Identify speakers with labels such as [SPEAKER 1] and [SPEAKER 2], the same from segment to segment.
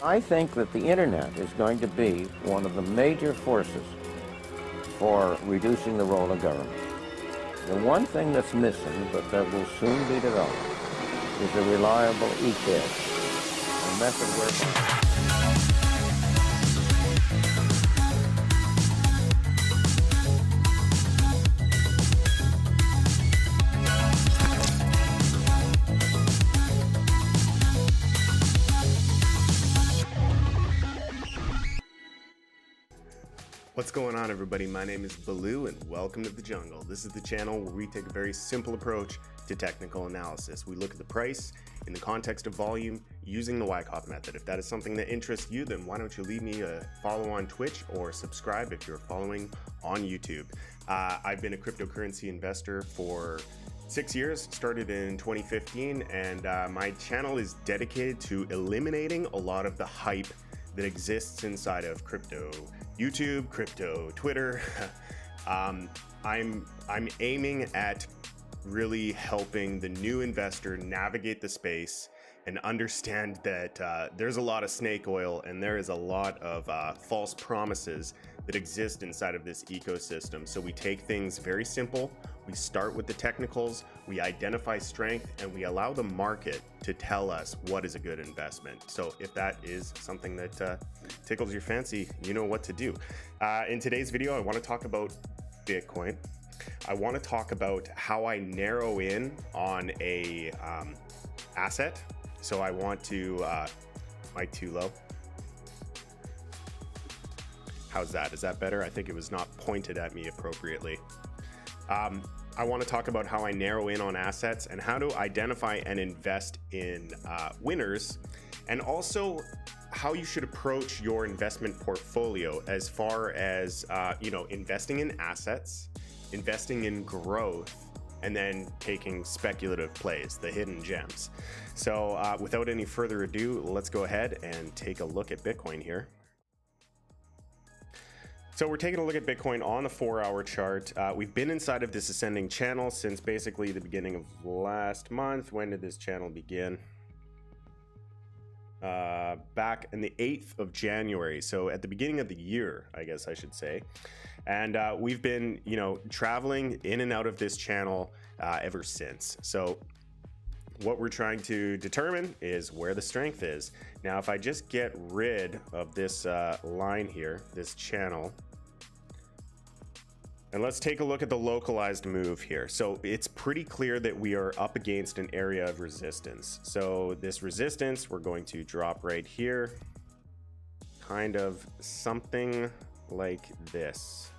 [SPEAKER 1] I think that the internet is going to be one of the major forces for reducing the role of government. The one thing that's missing, but that will soon be developed, is a reliable e-cash, a method whereby...
[SPEAKER 2] What's going on, everybody? My name is Baloo and welcome to the jungle. This is the channel where we take a very simple approach to technical analysis. We look at the price in the context of volume using the Wyckoff method. If that is something that interests you, then why don't you leave me a follow on Twitch or subscribe if you're following on YouTube. I've been a cryptocurrency investor for 6 years, started in 2015, and my channel is dedicated to eliminating a lot of the hype that exists inside of crypto YouTube, crypto Twitter. I'm aiming at really helping the new investor navigate the space and understand that there's a lot of snake oil and there is a lot of false promises that exist inside of this ecosystem. So we take things very simple. We start with the technicals, we identify strength, and we allow the market to tell us what is a good investment. So if that is something that tickles your fancy, you know what to do. In today's video, I want to talk about Bitcoin. I want to talk about how I narrow in on a asset. So I want to, mic too low. How's that? Is that better? I think it was not pointed at me appropriately. I want to talk about how I narrow in on assets and how to identify and invest in winners, and also how you should approach your investment portfolio as far as investing in assets, investing in growth, and then taking speculative plays, the hidden gems. So without any further ado, let's go ahead and take a look at Bitcoin here. So we're taking a look at Bitcoin on the 4-hour chart. We've been inside of this ascending channel since basically the beginning of last month. When did this channel begin? Back in the 8th of January. So at the beginning of the year, I guess I should say. And we've been, traveling in and out of this channel ever since. So what we're trying to determine is where the strength is. Now, if I just get rid of this line here, this channel, and let's take a look at the localized move here. So it's pretty clear that we are up against an area of resistance. So this resistance, we're going to drop right here, kind of something like this.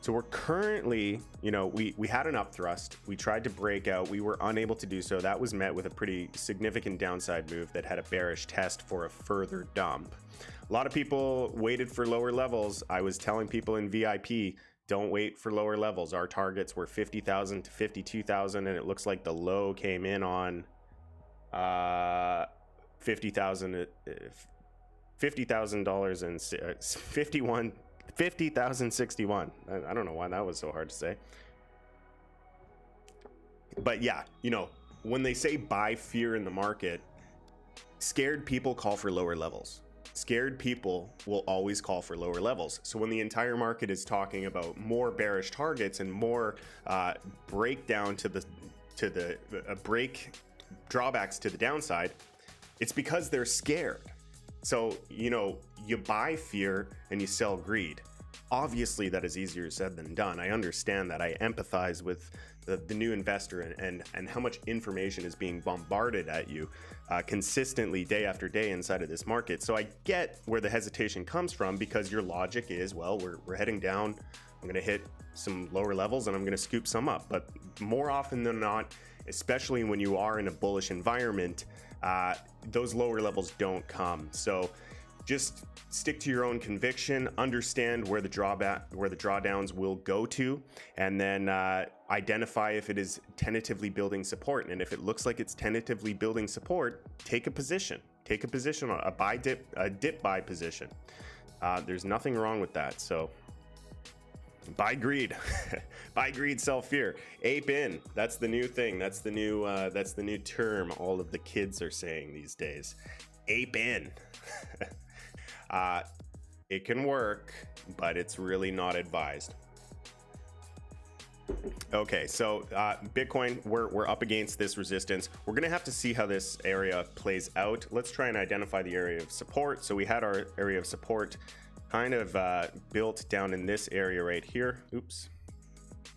[SPEAKER 2] So we're currently, we had an upthrust. We tried to break out. We were unable to do so. That was met with a pretty significant downside move that had a bearish test for a further dump. A lot of people waited for lower levels. I was telling people in VIP, don't wait for lower levels. Our targets were 50,000 to 52,000, and it looks like the low came in on $50,000 and $50,061. I don't know why that was so hard to say. But yeah, when they say buy fear in the market, scared people call for lower levels. Scared people will always call for lower levels. So when the entire market is talking about more bearish targets and more breakdown to the drawbacks to the downside, it's because they're scared. So, you buy fear and you sell greed. Obviously, that is easier said than done. I understand that. I empathize with the new investor and how much information is being bombarded at you consistently day after day inside of this market. So I get where the hesitation comes from, because your logic is, well, we're heading down. I'm going to hit some lower levels and I'm going to scoop some up. But more often than not, especially when you are in a bullish environment, those lower levels don't come. So just stick to your own conviction, understand where the drawdowns will go to, and then identify if it is tentatively building support. And if it looks like it's tentatively building support, take a position. Take a position on a dip buy position. There's nothing wrong with that. So buy greed, buy greed, sell fear, ape in. That's the new thing. That's the new term all of the kids are saying these days. ape in. It can work, but it's really not advised. Okay, so Bitcoin, we're up against this resistance. We're gonna have to see how this area plays out. Let's try and identify the area of support. So we had our area of support kind of built down in this area right here. Oops.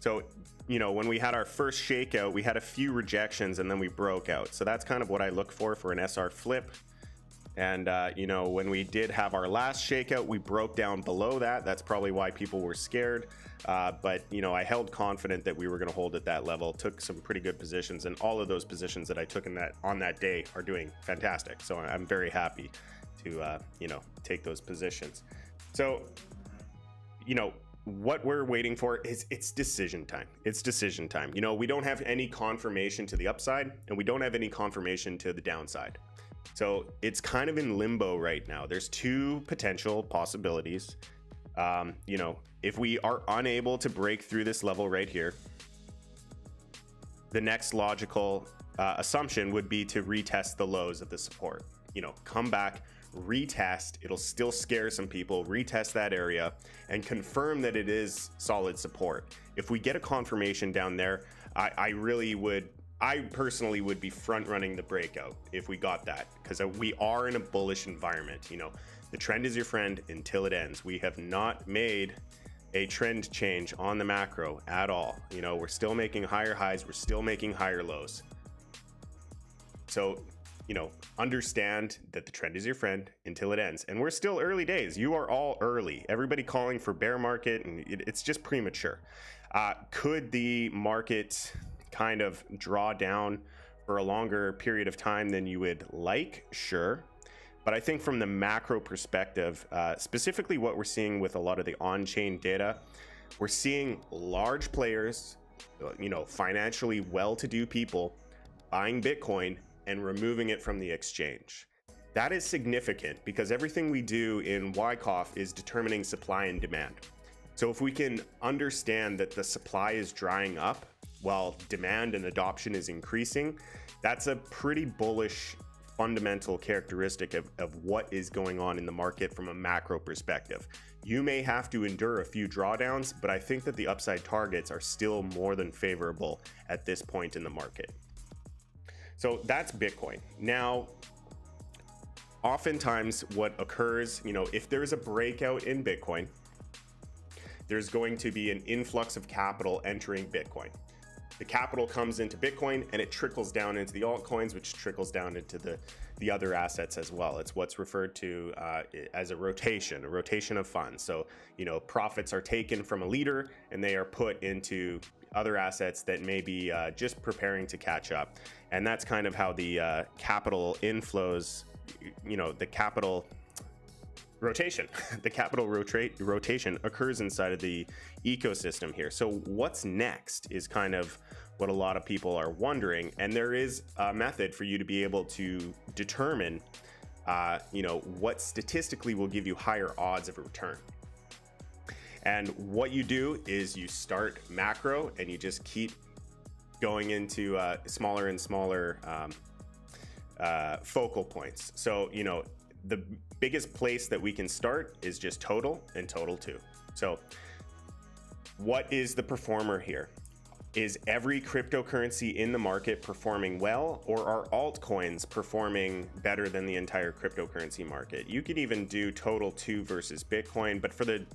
[SPEAKER 2] So, you know, when we had our first shakeout, we had a few rejections and then we broke out. So that's kind of what I look for an SR flip. And, you know, when we did have our last shakeout, we broke down below that. That's probably why people were scared. But, you know, I held confident that we were going to hold at that level, took some pretty good positions, and all of those positions that I took on that day are doing fantastic. So I'm very happy to, you know, take those positions. So, you know, what we're waiting for is it's decision time. It's decision time. You know, we don't have any confirmation to the upside and we don't have any confirmation to the downside. So it's kind of in limbo right now. There's two potential possibilities. You know, if we are unable to break through this level right here, the next logical assumption would be to retest the lows of the support. You know, come back, retest, it'll still scare some people, retest that area and confirm that it is solid support. If we get a confirmation down there, I personally would be front running the breakout if we got that, because we are in a bullish environment. You know, the trend is your friend until it ends. We have not made a trend change on the macro at all. You know, we're still making higher highs, we're still making higher lows. So, you know, understand that the trend is your friend until it ends. And we're still early days. You are all early. Everybody calling for bear market, and it's just premature. Could the market kind of draw down for a longer period of time than you would like? Sure. But I think from the macro perspective, specifically what we're seeing with a lot of the on-chain data, we're seeing large players, you know, financially well-to-do people buying Bitcoin and removing it from the exchange. That is significant because everything we do in Wyckoff is determining supply and demand. So if we can understand that the supply is drying up while demand and adoption is increasing, that's a pretty bullish fundamental characteristic of what is going on in the market from a macro perspective. You may have to endure a few drawdowns, but I think that the upside targets are still more than favorable at this point in the market. So that's Bitcoin. Now, oftentimes what occurs, you know, if there's a breakout in Bitcoin, there's going to be an influx of capital entering Bitcoin. The capital comes into Bitcoin and it trickles down into the altcoins, which trickles down into the other assets as well. It's what's referred to as a rotation of funds. So, you know, profits are taken from a leader and they are put into other assets that may be just preparing to catch up. And that's kind of how the capital inflows, you know, the capital rotation, rotation occurs inside of the ecosystem here. So what's next is kind of what a lot of people are wondering. And there is a method for you to be able to determine, you know, what statistically will give you higher odds of a return. And what you do is you start macro and you just keep going into smaller and smaller focal points. So, you know, the biggest place that we can start is just total and total 2. So what is the performer here? Is every cryptocurrency in the market performing well, or are altcoins performing better than the entire cryptocurrency market? You could even do total 2 versus Bitcoin, but for the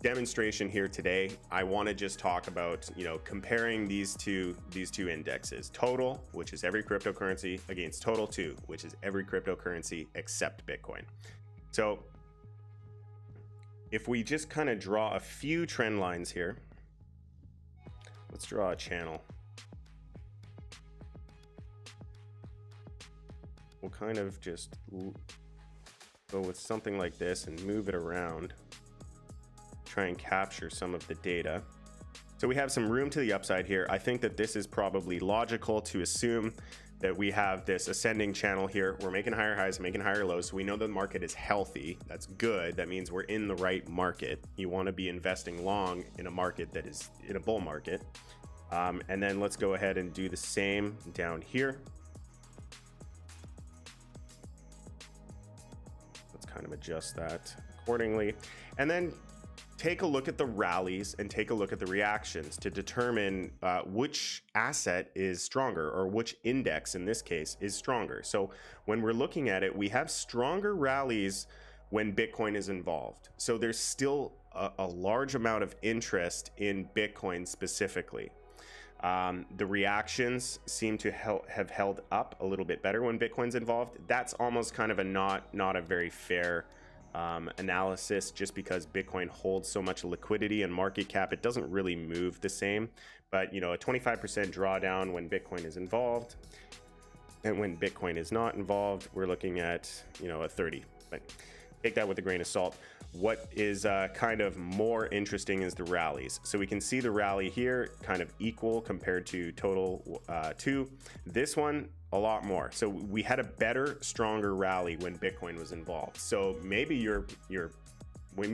[SPEAKER 2] demonstration here today, I want to just talk about, you know, comparing these two indexes: total, which is every cryptocurrency, against total 2, which is every cryptocurrency except Bitcoin. So if we just kind of draw a few trend lines here, let's draw a channel. We'll kind of just go with something like this and move it around, try and capture some of the data. So we have some room to the upside here. I think that this is probably logical to assume that we have this ascending channel here. We're making higher highs, making higher lows. So we know the market is healthy. That's good. That means we're in the right market. You want to be investing long in a market that is in a bull market. And then let's go ahead and do the same down here. kind of adjust that accordingly. And then take a look at the rallies and take a look at the reactions to determine which asset is stronger, or which index in this case is stronger. So when we're looking at it, we have stronger rallies when Bitcoin is involved. So there's still a large amount of interest in Bitcoin specifically. The reactions seem to have held up a little bit better when Bitcoin's involved. That's almost kind of a not a very fair analysis, just because Bitcoin holds so much liquidity and market cap. It doesn't really move the same, but you know, a 25% drawdown when Bitcoin is involved, and when Bitcoin is not involved, we're looking at, you know, a 30. But take that with a grain of salt. What is kind of more interesting is the rallies. So we can see the rally here kind of equal compared to total 2. This one a lot more. So we had a better, stronger rally when Bitcoin was involved. So maybe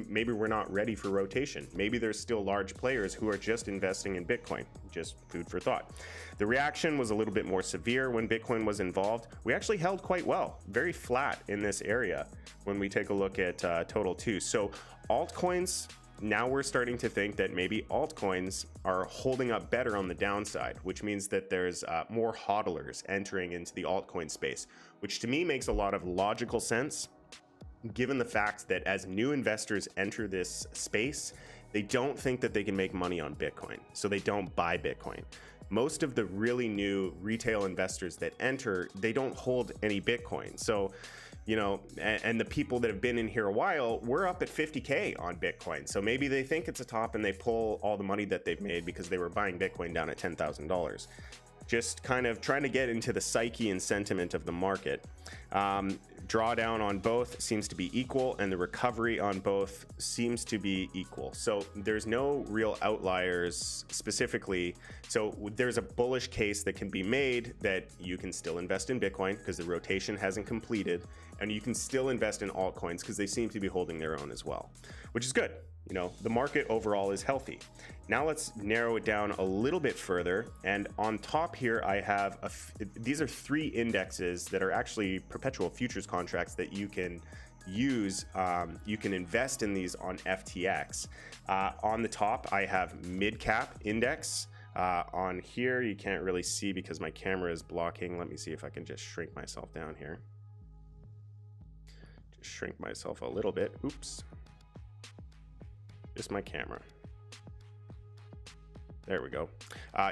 [SPEAKER 2] maybe we're not ready for rotation. Maybe there's still large players who are just investing in Bitcoin. Just food for thought. The reaction was a little bit more severe when Bitcoin was involved. We actually held quite well, very flat in this area when we take a look at total 2. So altcoins, now we're starting to think that maybe altcoins are holding up better on the downside, which means that there's more hodlers entering into the altcoin space, which to me makes a lot of logical sense, given the fact that as new investors enter this space, they don't think that they can make money on Bitcoin, so they don't buy Bitcoin. Most of the really new retail investors that enter, they don't hold any Bitcoin. So, you know, and the people that have been in here a while, we're up at 50K on Bitcoin. So maybe they think it's a top and they pull all the money that they've made because they were buying Bitcoin down at $10,000. Just kind of trying to get into the psyche and sentiment of the market. Drawdown on both seems to be equal, and the recovery on both seems to be equal. So there's no real outliers specifically. So there's a bullish case that can be made that you can still invest in Bitcoin because the rotation hasn't completed, and you can still invest in altcoins because they seem to be holding their own as well, which is good. You know, the market overall is healthy. Now let's narrow it down a little bit further. And on top here, I have these are 3 indexes that are actually perpetual futures contracts that you can use. You can invest in these on FTX. On the top, I have mid cap index. On here, you can't really see because my camera is blocking. Let me see if I can just shrink myself down here. Just shrink myself a little bit. Oops. Just my camera. There we go.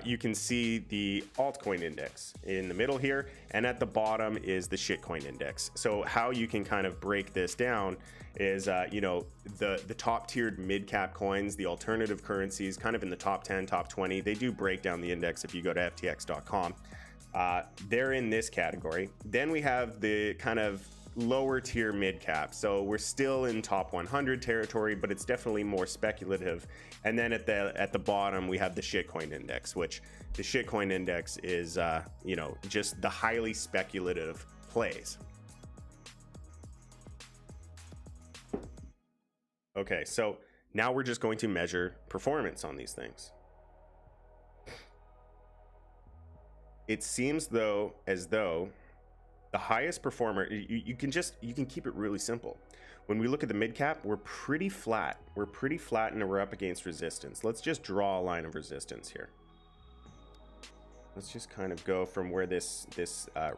[SPEAKER 2] You can see the altcoin index in the middle here, and at the bottom is the shitcoin index. So how you can kind of break this down is, you know, the top tiered mid cap coins, the alternative currencies, kind of in the top 10, top 20. They do break down the index if you go to ftx.com. They're in this category. Then we have the kind of lower tier mid cap, so we're still in top 100 territory, but it's definitely more speculative. And then at the bottom we have the shitcoin index, which the shitcoin index is you know, just the highly speculative plays. Okay, so now we're just going to measure performance on these things. It seems as though the highest performer, you can keep it really simple. When we look at the mid cap, we're pretty flat. We're pretty flat and we're up against resistance. Let's just draw a line of resistance here. Let's just kind of go from where this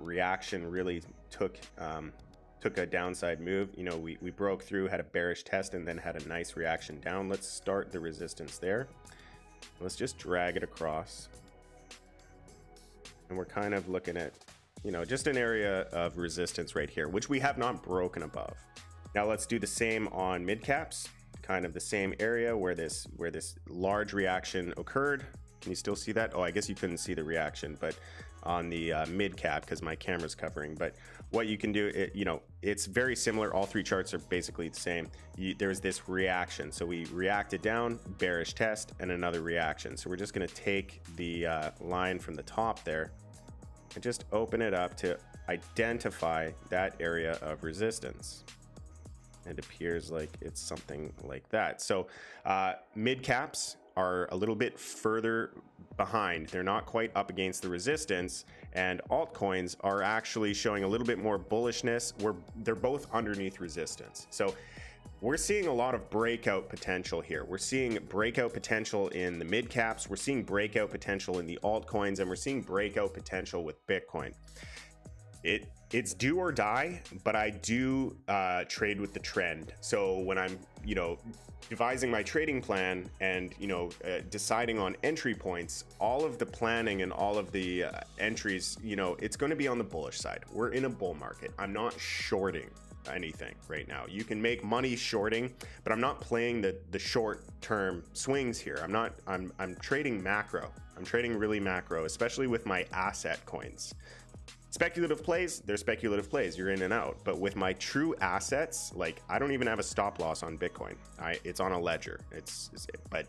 [SPEAKER 2] reaction really took a downside move. You know, we broke through, had a bearish test, and then had a nice reaction down. Let's start the resistance there. Let's just drag it across. And we're kind of looking at, you know, just an area of resistance right here, which we have not broken above. Now let's do the same on mid caps, kind of the same area where this large reaction occurred. Can you still see that? Oh, I guess you couldn't see the reaction, but on the mid cap, because my camera's covering. But what you can do, you know, it's very similar. All 3 charts are basically the same. There's this reaction. So we reacted down, bearish test, and another reaction. So we're just going to take the line from the top there and just open it up to identify that area of resistance. It appears like it's something like that. So mid caps are a little bit further behind. They're not quite up against the resistance, and altcoins are actually showing a little bit more bullishness where they're both underneath resistance. So we're seeing a lot of breakout potential here. We're seeing breakout potential in the mid caps, we're seeing breakout potential in the altcoins, and we're seeing breakout potential with Bitcoin. It's do or die, but I do trade with the trend. So when I'm, devising my trading plan and, deciding on entry points, all of the planning and all of the entries, it's going to be on the bullish side. We're in a bull market. I'm not shorting anything right now. You can make money shorting, but I'm not playing the short-term swings here. I'm trading macro. I'm trading really macro, especially with my asset coins. Speculative plays, they're speculative plays. You're in and out. But with my true assets, like I don't even have a stop loss on Bitcoin. It's on a ledger. But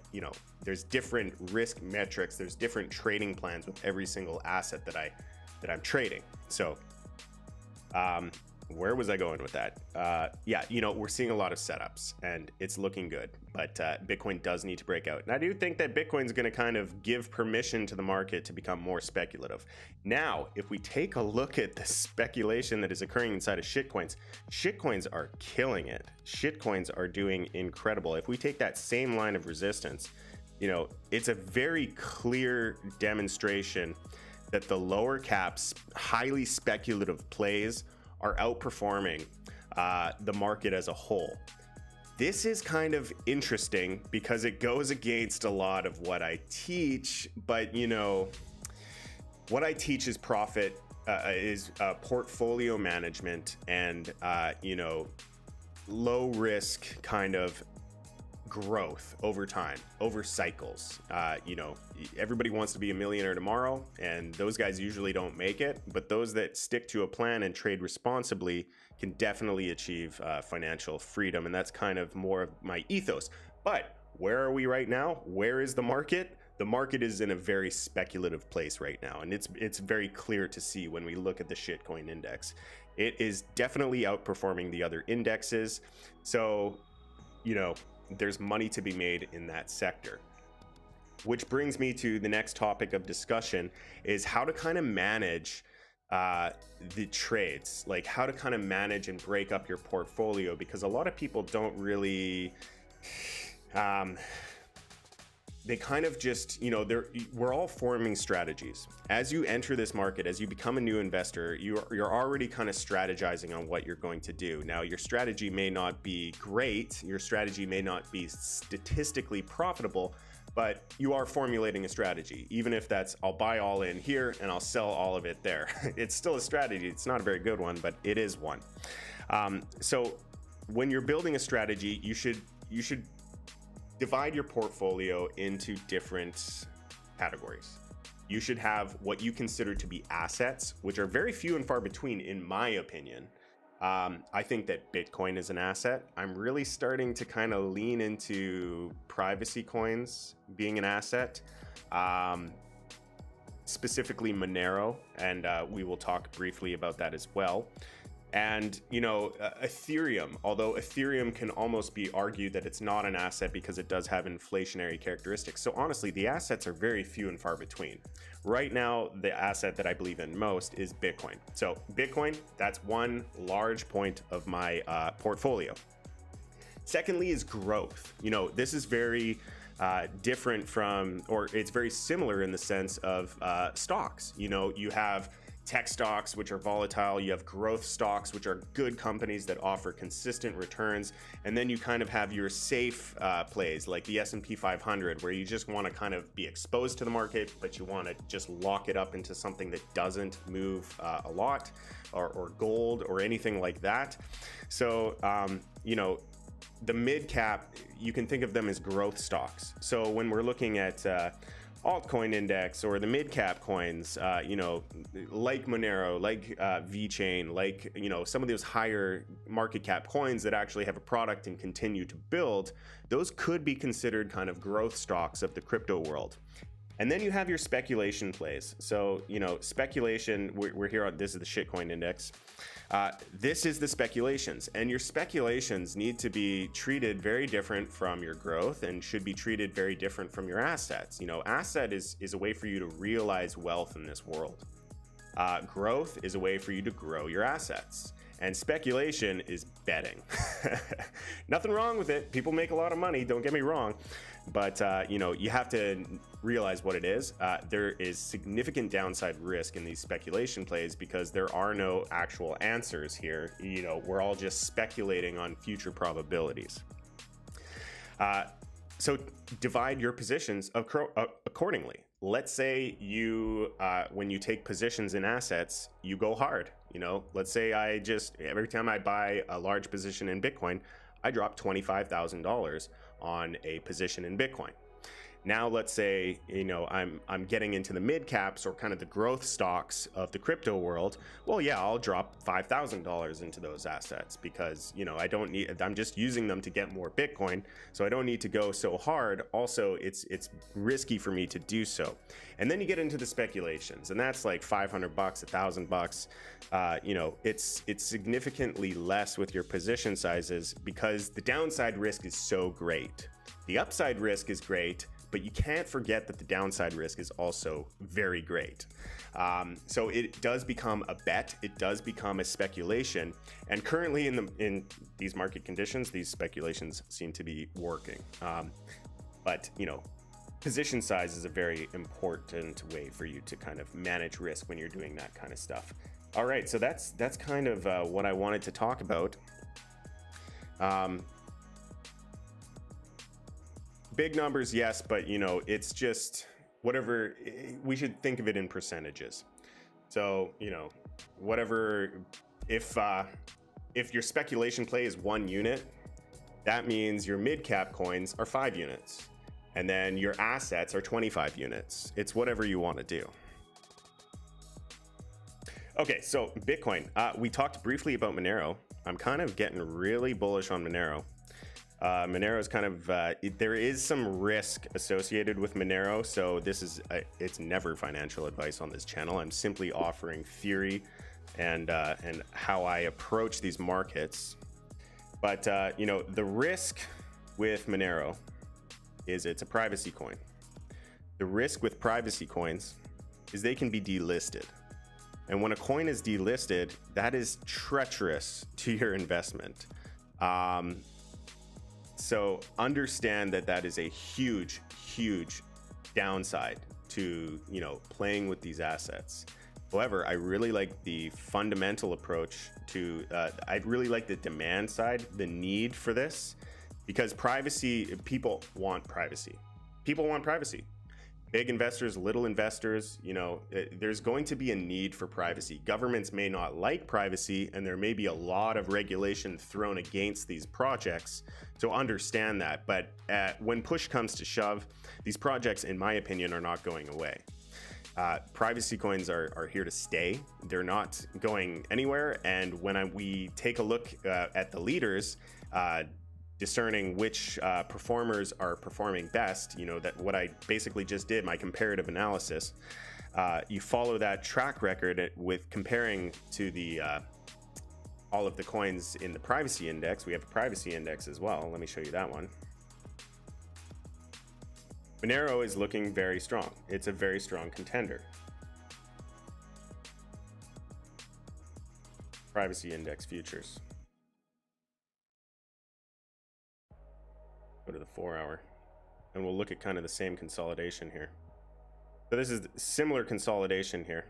[SPEAKER 2] there's different risk metrics. There's different trading plans with every single asset that I'm trading. So, where was I going with that? We're seeing a lot of setups and it's looking good, but Bitcoin does need to break out. And I do think that Bitcoin's going to kind of give permission to the market to become more speculative. Now, if we take a look at the speculation that is occurring inside of shitcoins are killing it. Shitcoins are doing incredible. If we take that same line of resistance, it's a very clear demonstration that the lower caps, highly speculative plays are outperforming the market as a whole. This is kind of interesting because it goes against a lot of what I teach, but what I teach is portfolio management and low risk kind of growth over time, over cycles. Everybody wants to be a millionaire tomorrow, and those guys usually don't make it, but those that stick to a plan and trade responsibly can definitely achieve financial freedom, and that's kind of more of my ethos. But where are we right now? Where is the market? The market is in a very speculative place right now, and it's very clear to see when we look at the shitcoin index. It is definitely outperforming the other indexes, so there's money to be made in that sector. Which brings me to the next topic of discussion, is how to kind of manage the trades, like how to kind of manage and break up your portfolio, because a lot of people don't really they kind of just, we're all forming strategies. As you enter this market, as you become a new investor, you're already kind of strategizing on what you're going to do. Now, your strategy may not be great, your strategy may not be statistically profitable, but you are formulating a strategy. Even if that's, I'll buy all in here and I'll sell all of it there. It's still a strategy. It's not a very good one, but it is one. So when you're building a strategy, you should divide your portfolio into different categories. You should have what you consider to be assets, which are very few and far between, in my opinion. I think that Bitcoin is an asset. I'm really starting to kind of lean into privacy coins being an asset, specifically Monero, and we will talk briefly about that as well. And, Ethereum, although Ethereum can almost be argued that it's not an asset because it does have inflationary characteristics. So honestly, the assets are very few and far between. Right now, the asset that I believe in most is Bitcoin. So Bitcoin, that's one large point of my portfolio. Secondly is growth. This is very different from, or it's very similar in the sense of stocks. You have tech stocks, which are volatile. You have growth stocks, which are good companies that offer consistent returns. And then you kind of have your safe plays like the S&P 500, where you just want to kind of be exposed to the market, but you want to just lock it up into something that doesn't move a lot, or gold or anything like that. So, the mid cap, you can think of them as growth stocks. So when we're looking at altcoin index or the mid-cap coins, like Monero, like VeChain, like, some of those higher market cap coins that actually have a product and continue to build, those could be considered kind of growth stocks of the crypto world. And then you have your speculation plays. So, you know, speculation, we're here on, this is the shitcoin index. This is the speculations, and your speculations need to be treated very different from your growth and should be treated very different from your assets. You know, asset is a way for you to realize wealth in this world. Growth is a way for you to grow your assets. And speculation is betting. Nothing wrong with it. People make a lot of money, don't get me wrong. But, you know, you have to realize what it is. There is significant downside risk in these speculation plays because there are no actual answers here. You know, we're all just speculating on future probabilities. So divide your positions accordingly. Let's say you, when you take positions in assets, you go hard. You know, let's say I just, every time I buy a large position in Bitcoin, I drop $25,000 on a position in Bitcoin. Now, let's say, you know, I'm getting into the mid caps or kind of the growth stocks of the crypto world. Well, yeah, I'll drop $5,000 into those assets because, you know, I don't need, I'm just using them to get more Bitcoin. So I don't need to go so hard. Also, it's risky for me to do so. And then you get into the speculations, and that's like $500, $1,000. You know, it's significantly less with your position sizes because the downside risk is so great. The upside risk is great, but you can't forget that the downside risk is also very great. So it does become a bet. It does become a speculation. And currently in these market conditions, these speculations seem to be working. But, you know, position size is a very important way for you to kind of manage risk when you're doing that kind of stuff. All right, so that's kind of what I wanted to talk about. Big numbers, yes, but you know, it's just whatever, we should think of it in percentages. So, you know, whatever, if your speculation play is 1 unit, that means your mid cap coins are 5 units. And then your assets are 25 units. It's whatever you want to do. Okay, so Bitcoin, we talked briefly about Monero. I'm kind of getting really bullish on Monero. Monero is kind of, there is some risk associated with Monero. So this is, it's never financial advice on this channel. I'm simply offering theory and how I approach these markets. But, you know, the risk with Monero is it's a privacy coin. The risk with privacy coins is they can be delisted. And when a coin is delisted, that is treacherous to your investment. So understand that that is a huge, huge downside to, you know, playing with these assets. However, I really like the fundamental approach to, I really like the demand side, the need for this, because privacy, people want privacy. People want privacy. Big investors, little investors, you know, there's going to be a need for privacy. Governments may not like privacy, and there may be a lot of regulation thrown against these projects. So understand that. But when push comes to shove, these projects, in my opinion, are not going away. Privacy coins are here to stay. They're not going anywhere. And when we take a look at the leaders, discerning which performers are performing best, you know, that what I basically just did, my comparative analysis, you follow that track record with comparing to the all of the coins in the privacy index. We have a privacy index as well. Let me show you that one. Monero is looking very strong. It's a very strong contender. Privacy index futures. Go to the 4 hour and we'll look at kind of the same consolidation here. So this is similar consolidation here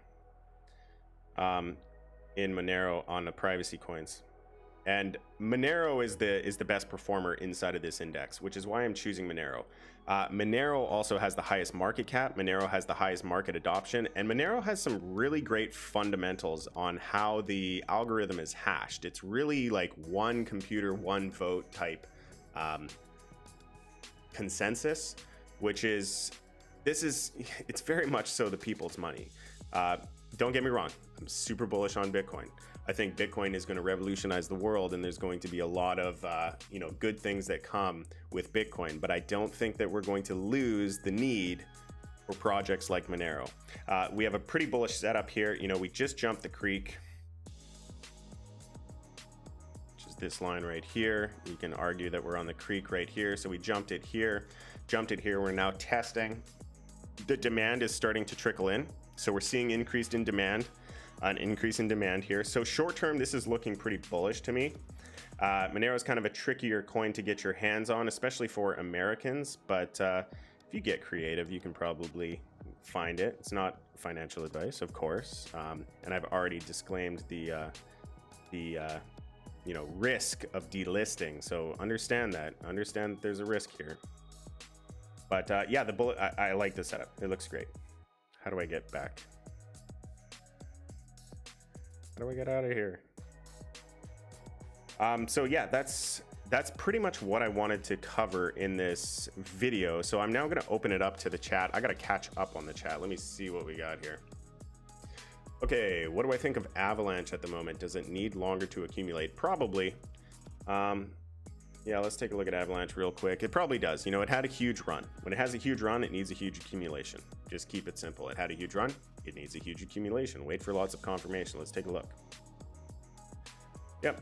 [SPEAKER 2] in Monero on the privacy coins. And Monero is the best performer inside of this index, which is why I'm choosing Monero. Monero also has the highest market cap. Monero has the highest market adoption, and Monero has some really great fundamentals on how the algorithm is hashed. It's really like one computer, one vote type consensus, which is, it's very much so the people's money. Don't get me wrong, I'm super bullish on Bitcoin. I think Bitcoin is going to revolutionize the world, and there's going to be a lot of you know, good things that come with Bitcoin. But I don't think that we're going to lose the need for projects like Monero. We have a pretty bullish setup here. You know, we just jumped the creek, which is this line right here. You can argue that we're on the creek right here. So we jumped it here. We're now testing. The demand is starting to trickle in. So we're seeing an increase in demand here. So short term, this is looking pretty bullish to me. Monero is kind of a trickier coin to get your hands on, especially for Americans. But if you get creative, you can probably find it. It's not financial advice, of course. And I've already disclaimed the risk of delisting. So understand that there's a risk here. But yeah, the bullet, I like the setup. It looks great. How do I get back? How do I get out of here? So yeah, that's pretty much what I wanted to cover in this video. So I'm now going to open it up to the chat. I got to catch up on the chat. Let me see what we got here. Okay, what do I think of Avalanche at the moment? Does it need longer to accumulate? Probably. Yeah, let's take a look at Avalanche real quick. It probably does. You know, it had a huge run. When it has a huge run, it needs a huge accumulation. Just keep it simple. It had a huge run. It needs a huge accumulation. Wait for lots of confirmation. Let's take a look. Yep.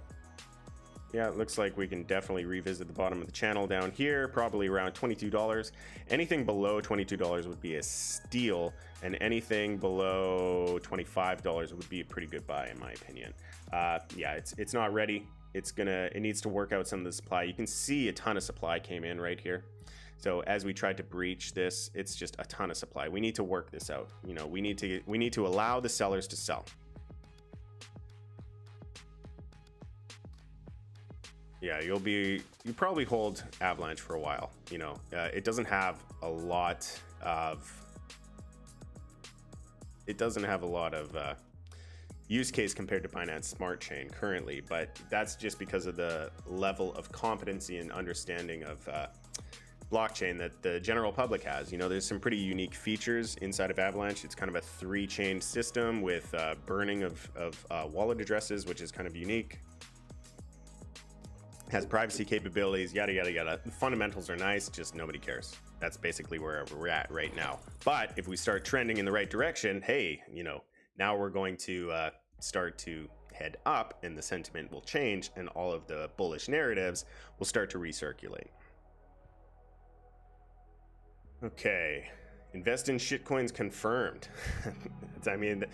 [SPEAKER 2] Yeah, it looks like we can definitely revisit the bottom of the channel down here, probably around $22. Anything below $22 would be a steal, and anything below $25 would be a pretty good buy, in my opinion. Yeah, it's not ready. It needs to work out some of the supply. You can see a ton of supply came in right here. So as we tried to breach this, it's just a ton of supply. We need to work this out. You know, we need to allow the sellers to sell. Yeah, you probably hold Avalanche for a while. You know, it doesn't have a lot of use case compared to Binance Smart Chain currently, but that's just because of the level of competency and understanding of blockchain that the general public has. You know, there's some pretty unique features inside of Avalanche. It's kind of a 3-chain system with burning of wallet addresses, which is kind of unique. Has privacy capabilities, yada yada yada. The fundamentals are nice, just nobody cares. That's basically where we're at right now. But if we start trending in the right direction, hey, you know, now we're going to start to head up, and the sentiment will change, and all of the bullish narratives will start to recirculate. Okay, invest in shitcoins confirmed. I mean,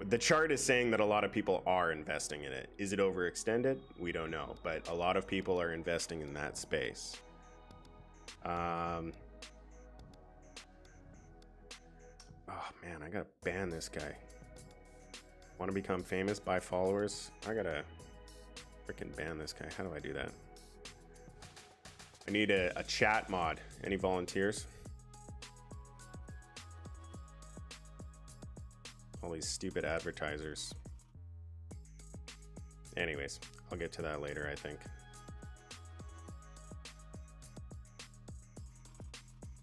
[SPEAKER 2] the chart is saying that a lot of people are investing in it. Is it overextended? We don't know, but a lot of people are investing in that space. Oh man, I gotta ban this guy. Want to become famous? Buy followers? I gotta freaking ban this guy. How do I do that? I need a chat mod. Any volunteers? All these stupid advertisers. Anyways, I'll get to that later, I think.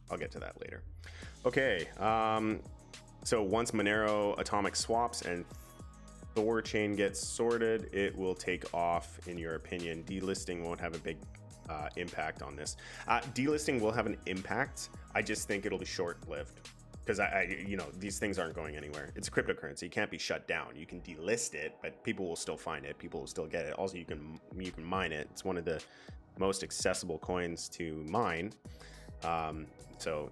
[SPEAKER 2] I'll get to that later. Okay, so once Monero atomic swaps and THORChain gets sorted, it will take off, in your opinion. Delisting won't have a big impact on this. Delisting will have an impact. I just think it'll be short-lived. Because you know, these things aren't going anywhere. It's a cryptocurrency. It can't be shut down. You can delist it, but people will still find it. People will still get it. Also, you can mine it. It's one of the most accessible coins to mine. So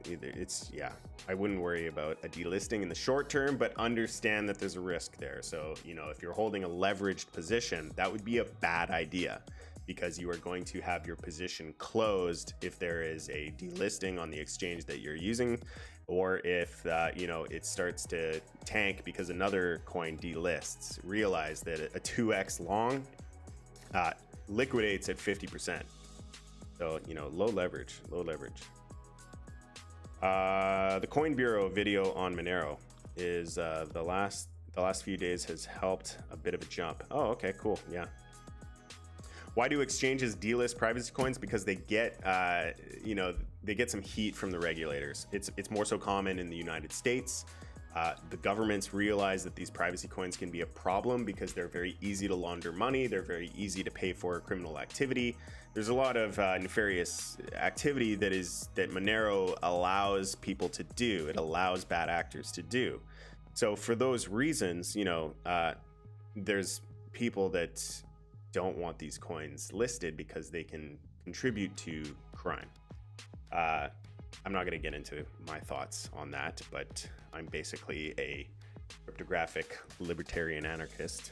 [SPEAKER 2] yeah, I wouldn't worry about a delisting in the short term, but understand that there's a risk there. So, you know, if you're holding a leveraged position, that would be a bad idea, because you are going to have your position closed if there is a delisting on the exchange that you're using, or if you know, it starts to tank because another coin delists. Realize that a 2x long liquidates at 50%. So, you know, low leverage. The Coin Bureau video on Monero is the last few days has helped a bit of a jump. Oh, okay, cool, yeah. Why do exchanges delist privacy coins? Because they get, you know, they get some heat from the regulators. It's more so common in the United States. The governments realize that these privacy coins can be a problem because they're very easy to launder money. They're very easy to pay for criminal activity. there's a lot of nefarious activity that Monero allows people to do. It allows bad actors to do. So for those reasons, you know, there's people that don't want these coins listed because they can contribute to crime. I'm not going to get into my thoughts on that, but I'm basically a cryptographic libertarian anarchist.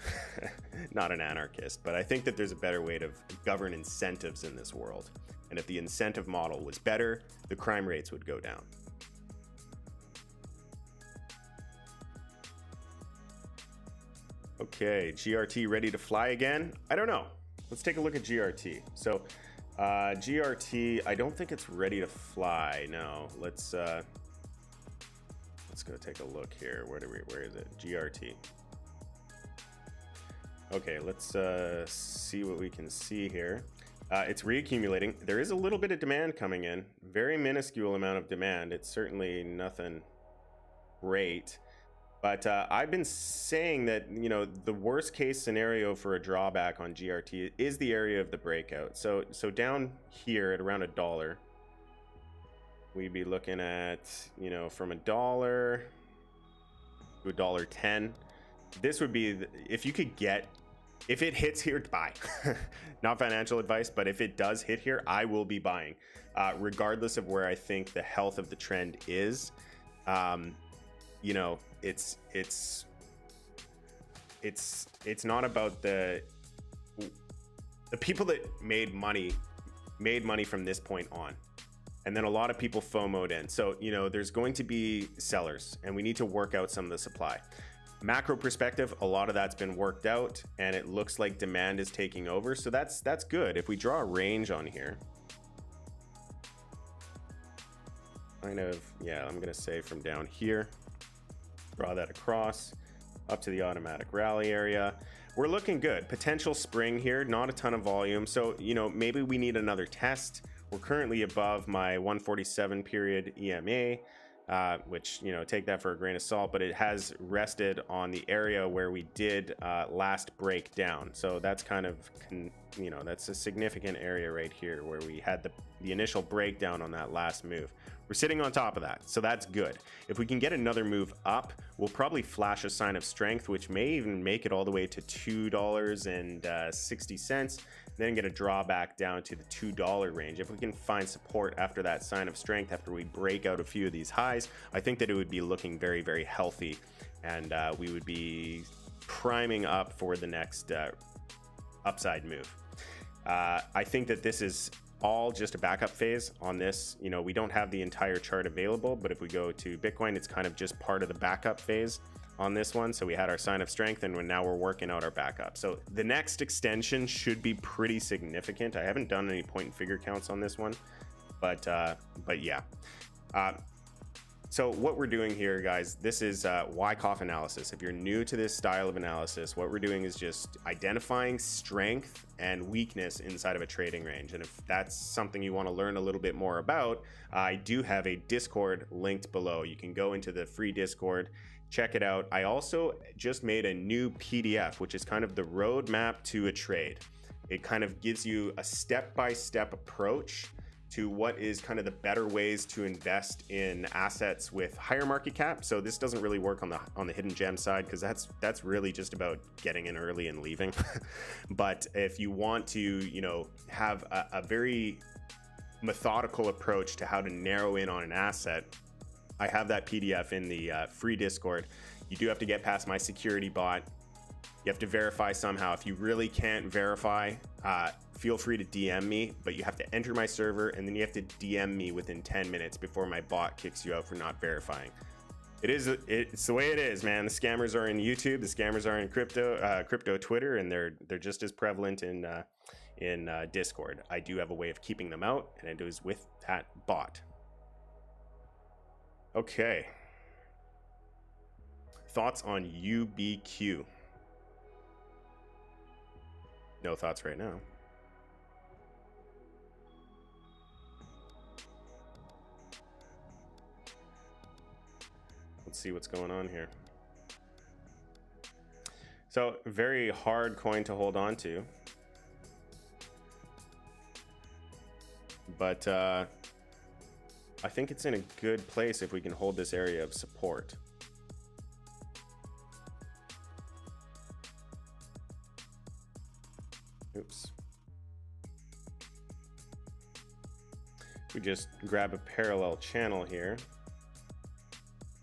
[SPEAKER 2] Not an anarchist, but I think that there's a better way to govern incentives in this world. And if the incentive model was better, the crime rates would go down. Okay, GRT ready to fly again? I don't know. Let's take a look at GRT. So GRT, I don't think it's ready to fly. No, let's go take a look here. Where is it? GRT. Okay, let's see what we can see here. It's reaccumulating. There is a little bit of demand coming in. Very minuscule amount of demand. It's certainly nothing great. But I've been saying that, you know, the worst case scenario for a drawback on GRT is the area of the breakout. So down here at around $1, we'd be looking at, you know, from $1 to $1.10. This would be, if you could get, if it hits here, buy. Not financial advice, but if it does hit here, I will be buying, regardless of where I think the health of the trend is. You know, it's not about the people that made money from this point on, and then a lot of people FOMO'd in. So, you know, there's going to be sellers, and we need to work out some of the supply. Macro perspective, a lot of that's been worked out, and it looks like demand is taking over. So that's good. If we draw a range on here, kind of, yeah, I'm gonna say from down here, draw that across up to the automatic rally area. We're looking good. Potential spring here, not a ton of volume. So, you know, maybe we need another test. We're currently above my 147 period EMA, which, you know, take that for a grain of salt, but it has rested on the area where we did last break down. So that's kind of, you know, that's a significant area right here where we had the initial breakdown on that last move. We're sitting on top of that, so that's good. If we can get another move up, we'll probably flash a sign of strength, which may even make it all the way to $2.60, then get a drawback down to the $2 range. If we can find support after that sign of strength, after we break out a few of these highs, I think that it would be looking very, very healthy, and we would be priming up for the next upside move. I think that this is all just a backup phase on this. You know, we don't have the entire chart available, but if we go to Bitcoin, it's kind of just part of the backup phase on this one. So we had our sign of strength, and now we're working out our backup. So the next extension should be pretty significant. I haven't done any point and figure counts on this one, but yeah. So what we're doing here, guys, this is Wyckoff analysis. If you're new to this style of analysis, what we're doing is just identifying strength and weakness inside of a trading range. And if that's something you want to learn a little bit more about, I do have a Discord linked below. You can go into the free Discord, check it out. I also just made a new PDF, which is kind of the roadmap to a trade. It kind of gives you a step-by-step approach to what is kind of the better ways to invest in assets with higher market cap. So this doesn't really work on the hidden gem side, because that's really just about getting in early and leaving. But if you want to, you know, have a very methodical approach to how to narrow in on an asset, I have that PDF in the free Discord. You do have to get past my security bot. You have to verify somehow. If you really can't verify, feel free to DM me, but you have to enter my server, and then you have to DM me within 10 minutes before my bot kicks you out for not verifying. It's the way it is, man. The scammers are in YouTube, the scammers are in crypto Twitter, and they're just as prevalent in Discord. I do have a way of keeping them out, and it is with that bot. Okay. Thoughts on UBQ? No thoughts right now. Let's see what's going on here. So, very hard coin to hold on to. but I think it's in a good place if we can hold this area of support. Oops. We just grab a parallel channel here.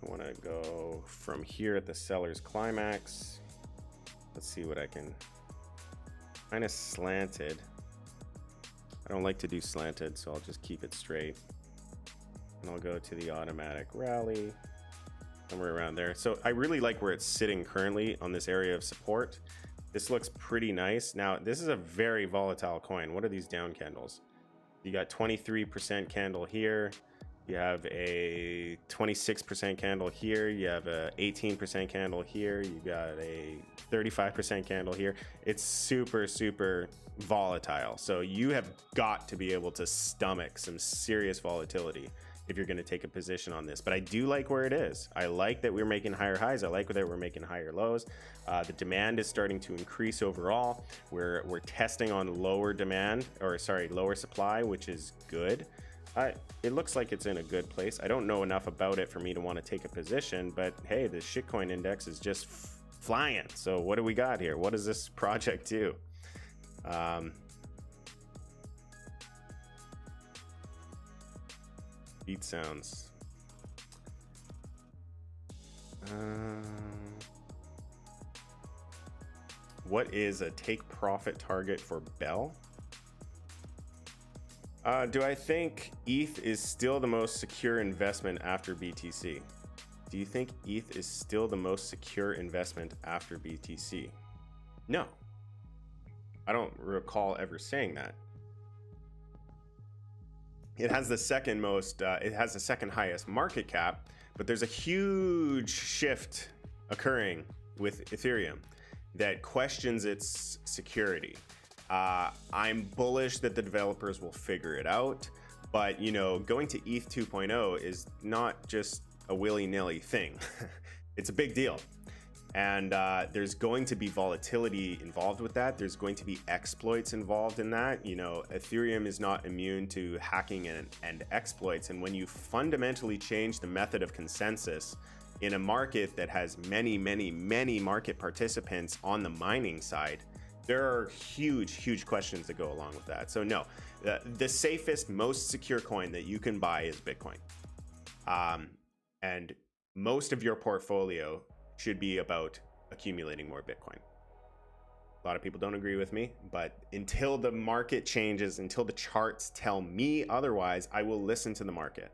[SPEAKER 2] I want to go from here at the seller's climax. Let's see what I can. Kind of slanted. I don't like to do slanted, so I'll just keep it straight. And I'll go to the automatic rally, somewhere around there. So I really like where it's sitting currently on this area of support. This looks pretty nice. Now, this is a very volatile coin. What are these down candles? You got 23% candle here. You have a 26% candle here. You have a 18% candle here. You got a 35% candle here. It's super, super volatile. So you have got to be able to stomach some serious volatility if you're going to take a position on this. But I do like where it is. I like that we're making higher highs. I like that we're making higher lows. The demand is starting to increase overall. We're testing on lower demand, or sorry, lower supply, which is good. It looks like it's in a good place. I don't know enough about it for me to want to take a position, but hey, the shitcoin index is just flying. So what do we got here? What does this project do? Beat sounds. What is a take profit target for Bell? Do I think ETH is still the most secure investment after BTC? Do you think ETH is still the most secure investment after BTC? No. I don't recall ever saying that. It has the second most, it has the second highest market cap, but there's a huge shift occurring with Ethereum that questions its security. I'm bullish that the developers will figure it out, but you know, going to ETH 2.0 is not just a willy-nilly thing. It's a big deal. And there's going to be volatility involved with that. There's going to be exploits involved in that. You know, Ethereum is not immune to hacking and exploits. And when you fundamentally change the method of consensus in a market that has many, many, many market participants on the mining side, there are huge questions that go along with that. So no, the safest, most secure coin that you can buy is Bitcoin. And most of your portfolio should be about accumulating more Bitcoin. A lot of people don't agree with me, but until the market changes, until the charts tell me otherwise, I will listen to the market.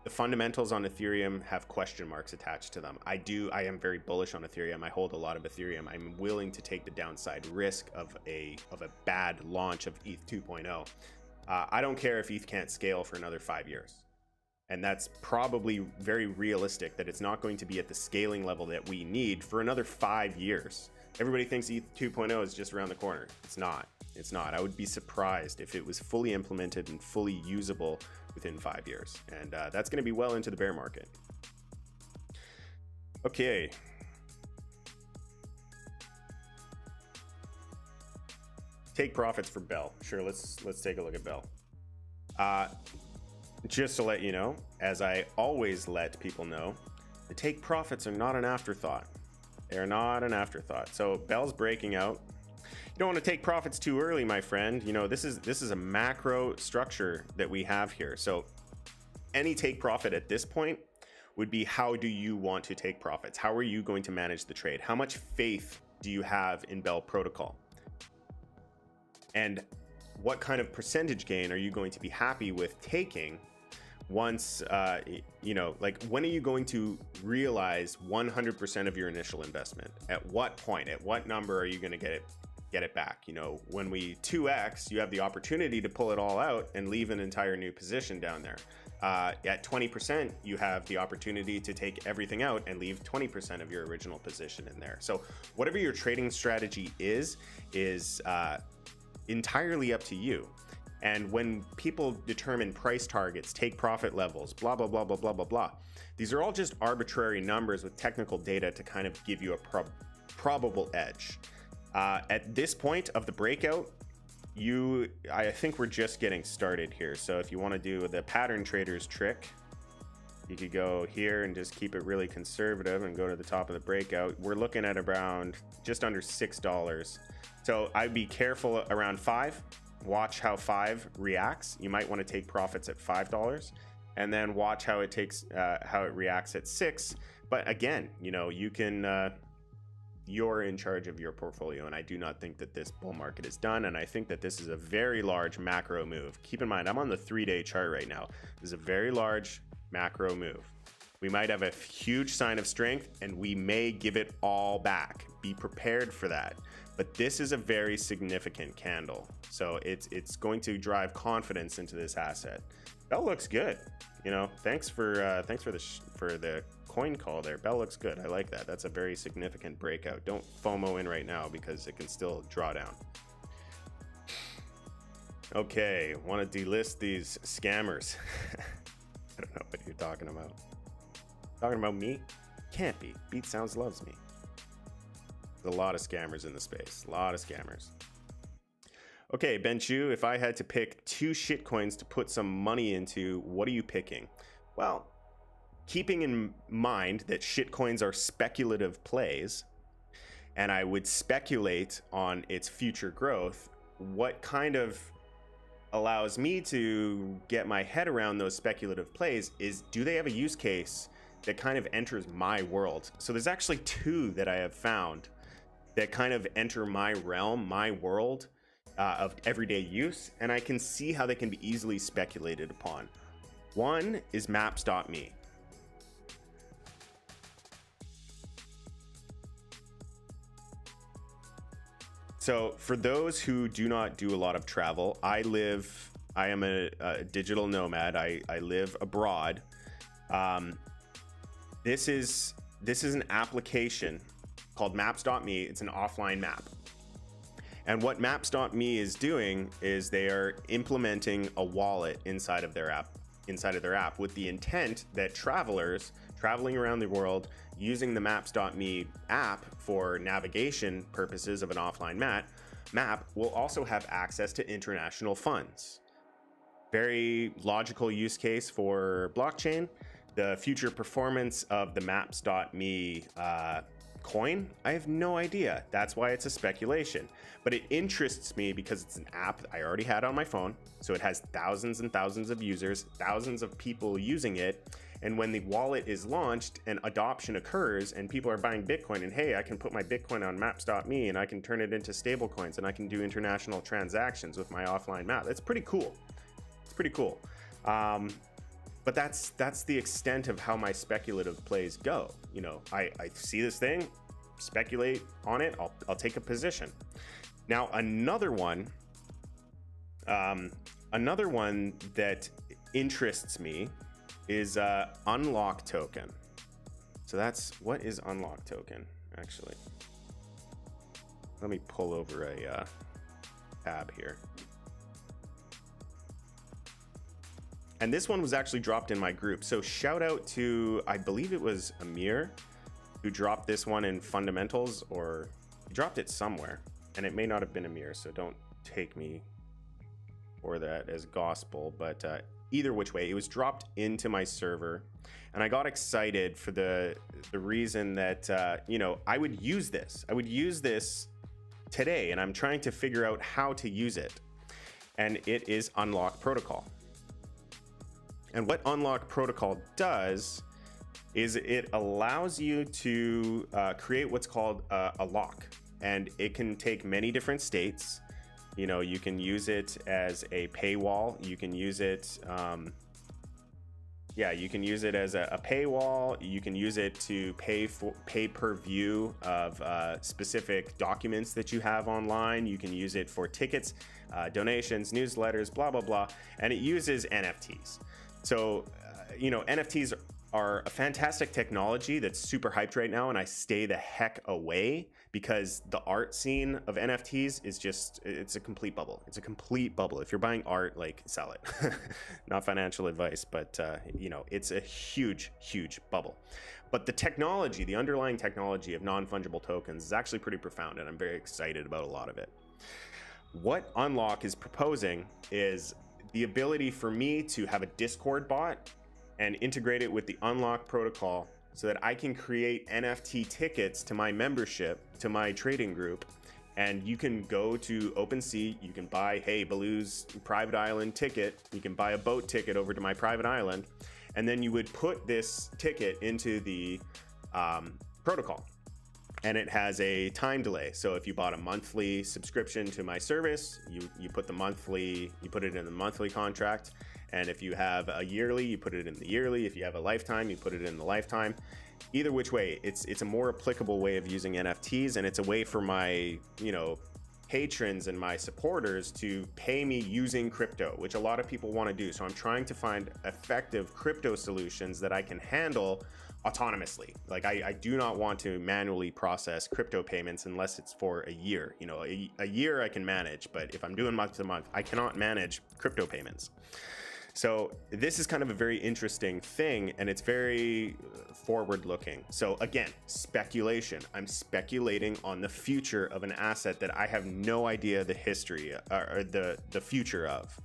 [SPEAKER 2] The fundamentals on Ethereum have question marks attached to them. I am very bullish on Ethereum. I hold a lot of Ethereum. I'm willing to take the downside risk of a bad launch of ETH 2.0. I don't care if ETH can't scale for another 5 years. And that's probably very realistic that it's not going to be at the scaling level that we need for another 5 years. Everybody thinks ETH 2.0 is just around the corner. It's not. It's not. I would be surprised if it was fully implemented and fully usable within 5 years. And that's going to be well into the bear market. Okay. Take profits for Bell. Sure, let's take a look at Bell. Just to let you know, as I always let people know, the take profits are not an afterthought. They're not an afterthought. So Bell's breaking out. You don't want to take profits too early, my friend. You know, this is a macro structure that we have here. So any take profit at this point would be, how do you want to take profits? How are you going to manage the trade? How much faith do you have in Bell protocol? And what kind of percentage gain are you going to be happy with taking once, you know, like, when are you going to realize 100% of your initial investment? At what point, at what number are you going to get it back? You know, when we 2x, you have the opportunity to pull it all out and leave an entire new position down there. At 20%, you have the opportunity to take everything out and leave 20% of your original position in there. So whatever your trading strategy is entirely up to you. And when people determine price targets, take profit levels, blah, blah, blah, blah, blah, blah, blah, these are all just arbitrary numbers with technical data to kind of give you a probable edge. At this point of the breakout, I think we're just getting started here. So if you want to do the pattern trader's trick, you could go here and just keep it really conservative and go to the top of the breakout. We're looking at around just under $6. So I'd be careful around 5. Watch how 5 reacts. You might want to take profits at $5 and then watch how it reacts at 6. But again, you know, you can, you're in charge of your portfolio, and I do not think that this bull market is done, and I think that this is a very large macro move. Keep in mind, I'm on the 3-day chart right now. This is a very large macro move. We might have a huge sign of strength, and we may give it all back. Be prepared for that. But this is a very significant candle, so it's going to drive confidence into this asset. Bell looks good. You know, thanks for the coin call there. Bell looks good. I like that. That's a very significant breakout. Don't FOMO in right now because it can still draw down. Okay, want to delist these scammers. I don't know what you're talking about. Talking about me? Can't be. Beat Sounds loves me. There's a lot of scammers in the space. A lot of scammers. Okay, Ben Chu, if I had to pick 2 shitcoins to put some money into, what are you picking? Well, keeping in mind that shitcoins are speculative plays, and I would speculate on its future growth, what kind of allows me to get my head around those speculative plays is, do they have a use case that kind of enters my world? So there's actually 2 that I have found that kind of enter my realm, my world of everyday use, and I can see how they can be easily speculated upon. One is maps.me. So for those who do not do a lot of travel, I am a digital nomad. I live abroad. This is an application called maps.me. It's an offline map. And what maps.me is doing is they are implementing a wallet inside of their app with the intent that travelers traveling around the world using the maps.me app for navigation purposes of an offline map will also have access to international funds. Very logical use case for blockchain. The future performance of the maps.me coin, I have no idea. That's why it's a speculation. But it interests me because it's an app I already had on my phone. So it has thousands and thousands of users, thousands of people using it. And when the wallet is launched and adoption occurs and people are buying Bitcoin, and hey, I can put my Bitcoin on maps.me and I can turn it into stable coins and I can do international transactions with my offline map. That's pretty cool. It's pretty cool. But that's the extent of how my speculative plays go. You know, I see this thing, speculate on it, I'll take a position. Now another one that interests me is unlock token. So what is unlock token actually? Let me pull over a tab here. And this one was actually dropped in my group. So shout out to, I believe it was Amir who dropped this one in fundamentals, or he dropped it somewhere, and it may not have been Amir, so don't take me for that as gospel. But either which way, it was dropped into my server, and I got excited for the reason that you know, I would use this today, and I'm trying to figure out how to use it. And it is unlock protocol. And what unlock protocol does is it allows you to create what's called a lock, and it can take many different states. You know, you can use it as a paywall. You can use it, you can use it as a paywall. You can use it to pay per view of specific documents that you have online. You can use it for tickets, donations, newsletters, blah, blah, blah. And it uses NFTs. So, you know, NFTs are a fantastic technology that's super hyped right now, and I stay the heck away because the art scene of NFTs is just, it's a complete bubble. It's a complete bubble. If you're buying art, like, sell it. Not financial advice, but, you know, it's a huge, huge bubble. But the technology, the underlying technology of non-fungible tokens is actually pretty profound, and I'm very excited about a lot of it. What Unlock is proposing is the ability for me to have a Discord bot and integrate it with the Unlock protocol so that I can create NFT tickets to my membership, to my trading group. And you can go to OpenSea, you can buy, hey, Baloo's private island ticket, you can buy a boat ticket over to my private island, and then you would put this ticket into the protocol. And it has a time delay. So if you bought a monthly subscription to my service, you put it in the monthly contract. And if you have a yearly, you put it in the yearly. If you have a lifetime, you put it in the lifetime. Either which way, it's a more applicable way of using NFTs, and it's a way for my, patrons and my supporters to pay me using crypto, which a lot of people want to do. So I'm trying to find effective crypto solutions that I can handle autonomously. Like I do not want to manually process crypto payments unless it's for a year. A year I can manage, but if I'm doing month to month, I cannot manage crypto payments. So this is kind of a very interesting thing, and it's very forward looking. So again, speculation. I'm speculating on the future of an asset that I have no idea the history or the future of.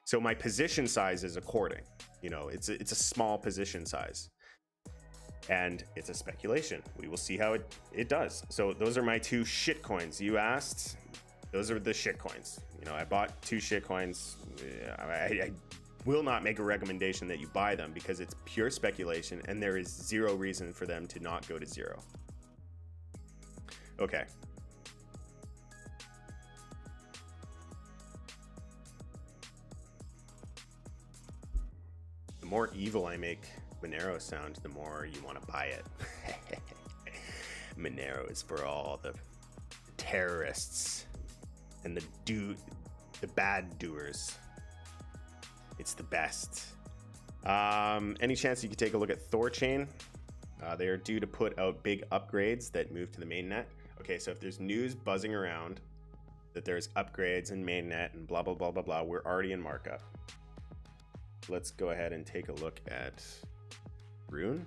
[SPEAKER 2] So my position size is according. It's a small position size. And it's a speculation. We will see how it does. So those are my two shit coins. You asked, those are the shit coins. I bought 2 shit coins. I will not make a recommendation that you buy them because it's pure speculation and there is zero reason for them to not go to zero. Okay. The more evil I make Monero sound, the more you want to buy it. Monero is for all the terrorists and the bad doers. It's the best. Any chance you could take a look at THORChain? They are due to put out big upgrades that move to the mainnet. Okay, so if there's news buzzing around that there's upgrades in mainnet and blah, blah, blah, blah, blah, we're already in markup. Let's go ahead and take a look at Rune.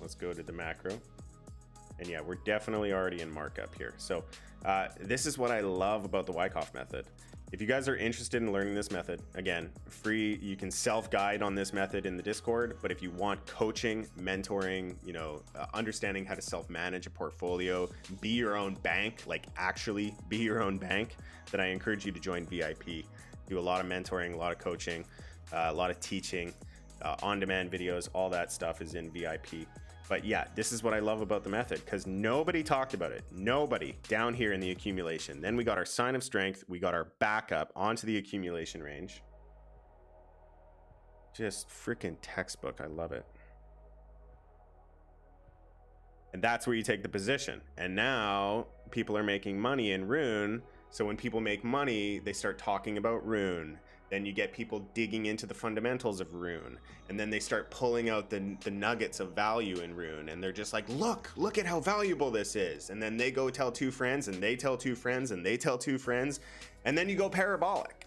[SPEAKER 2] Let's go to the macro. And yeah, we're definitely already in markup here. So this is what I love about the Wyckoff method. If you guys are interested in learning this method, again, free, you can self-guide on this method in the Discord, but if you want coaching, mentoring, understanding how to self-manage a portfolio, be your own bank, like actually be your own bank, then I encourage you to join VIP. Do a lot of mentoring, a lot of coaching, a lot of teaching, on-demand videos, all that stuff is in VIP. But yeah, this is what I love about the method because nobody talked about it. Nobody down here in the accumulation. Then we got our sign of strength. We got our backup onto the accumulation range. Just freaking textbook. I love it. And that's where you take the position. And now people are making money in Rune. So when people make money, they start talking about Rune. Then you get people digging into the fundamentals of Rune, and then they start pulling out the nuggets of value in Rune, and they're just like, look at how valuable this is. And then they go tell 2 friends, and they tell 2 friends, and they tell 2 friends, and then you go parabolic.